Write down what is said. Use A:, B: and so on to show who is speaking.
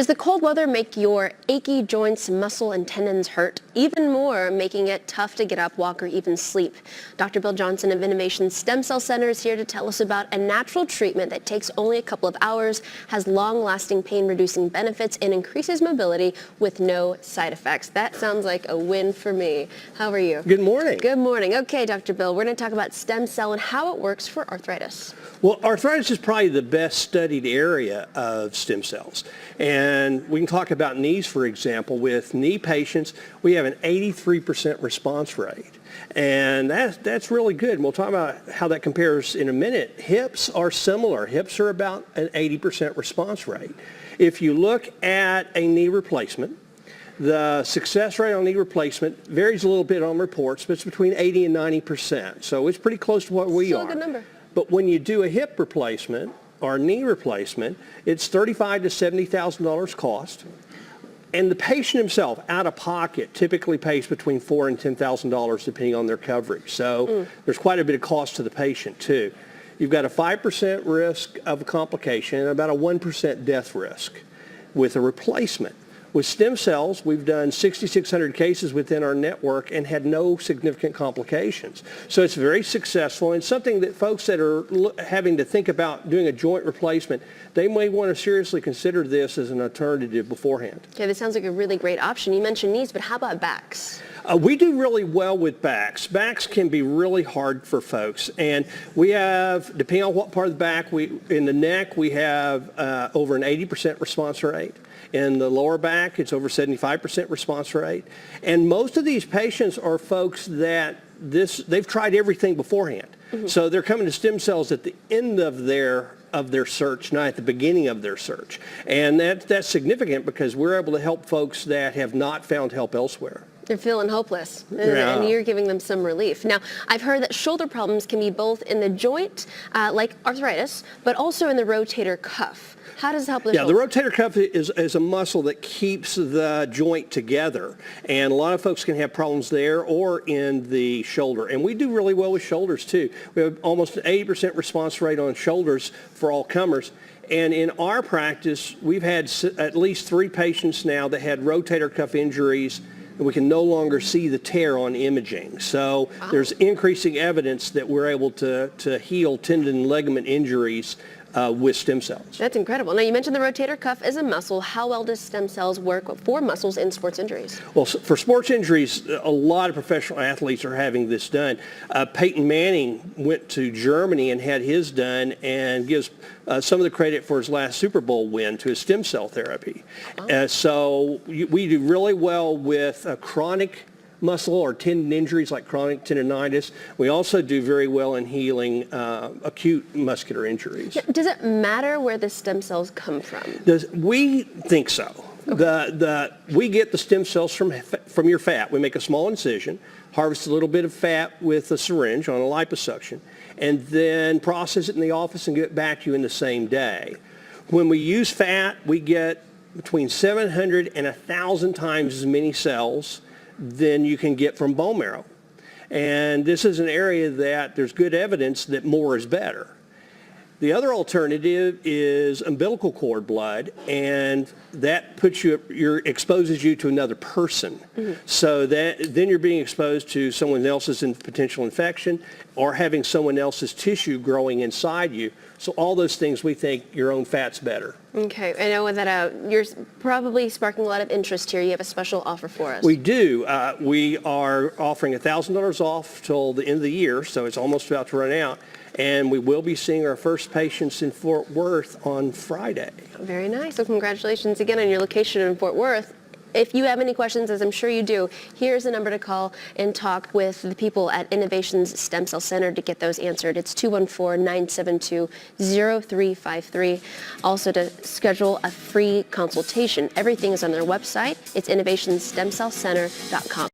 A: Does the cold weather make your achy joints, muscle, and tendons hurt? Even more, making it tough to get up, walk, or even sleep. Dr. Bill Johnson of Innovation Stem Cell Center is here to tell us about a natural treatment that takes only a couple of hours, has long-lasting pain-reducing benefits, and increases mobility with no side effects. That sounds like a win for me. How are you?
B: Good morning.
A: Good morning. Okay, Dr. Bill, we're going to talk about stem cell and how it works for arthritis.
B: Well, arthritis is probably the best studied area of stem cells. And we can talk about knees, for example. With knee patients, we have an 83% response rate. And that's really good. And we'll talk about how that compares in a minute. Hips are similar. Hips are about an 80% response rate. If you look at a knee replacement, the success rate on knee replacement varies a little bit on reports, but it's between 80 and 90%. So it's pretty close to what we are.
A: Still a good number.
B: But when you do a hip replacement or knee replacement, it's $35,000 to $70,000 cost. And the patient himself, out of pocket, typically pays between $4,000 and $10,000 depending on their coverage. So there's quite a bit of cost to the patient too. You've got a 5% risk of a complication and about a 1% death risk with a replacement. With stem cells, we've done 6,600 cases within our network and had no significant complications. So it's very successful and something that folks that are having to think about doing a joint replacement, they may want to seriously consider this as an alternative beforehand.
A: Okay, this sounds like a really great option. You mentioned knees, but how about backs?
B: We do really well with backs. Backs can be really hard for folks. And we have, depending on what part of the back, in the neck, we have over an 80% response rate. In the lower back, it's over 75% response rate. And most of these patients are folks that they've tried everything beforehand. So they're coming to stem cells at the end of their search, not at the beginning of their search. And that's significant because we're able to help folks that have not found help elsewhere.
A: They're feeling hopeless, and you're giving them some relief. Now, I've heard that shoulder problems can be both in the joint, like arthritis, but also in the rotator cuff. How does it help the shoulder?
B: Yeah, the rotator cuff is a muscle that keeps the joint together, and a lot of folks can have problems there or in the shoulder. And we do really well with shoulders too. We have almost an 80% response rate on shoulders for all comers. And in our practice, we've had at least 3 patients now that had rotator cuff injuries, and we can no longer see the tear on imaging. So there's increasing evidence that we're able to heal tendon and ligament injuries with stem cells.
A: That's incredible. Now, you mentioned the rotator cuff as a muscle. How well does stem cells work for muscles in sports injuries?
B: Well, for sports injuries, a lot of professional athletes are having this done. Peyton Manning went to Germany and had his done and gives some of the credit for his last Super Bowl win to his stem cell therapy. So we do really well with chronic muscle or tendon injuries like chronic tendonitis. We also do very well in healing acute muscular injuries.
A: Does it matter where the stem cells come from?
B: We think so. Okay. We get the stem cells from your fat. We make a small incision, harvest a little bit of fat with a syringe on a liposuction, and then process it in the office and get it back to you in the same day. When we use fat, we get between 700 and 1,000 times as many cells than you can get from bone marrow. And this is an area that there's good evidence that more is better. The other alternative is umbilical cord blood, and that puts exposes you to another person. So then you're being exposed to someone else's potential infection or having someone else's tissue growing inside you. So all those things, we think your own fat's better.
A: Okay, I know that you're probably sparking a lot of interest here. You have a special offer for us.
B: We do. We are offering $1,000 off till the end of the year, so it's almost about to run out. And we will be seeing our first patients in Fort Worth on Friday.
A: Very nice. So congratulations again on your location in Fort Worth. If you have any questions, as I'm sure you do, here's the number to call and talk with the people at Innovations Stem Cell Center to get those answered. It's 214-972-0353. Also to schedule a free consultation. Everything is on their website. It's innovationstemcellcenter.com.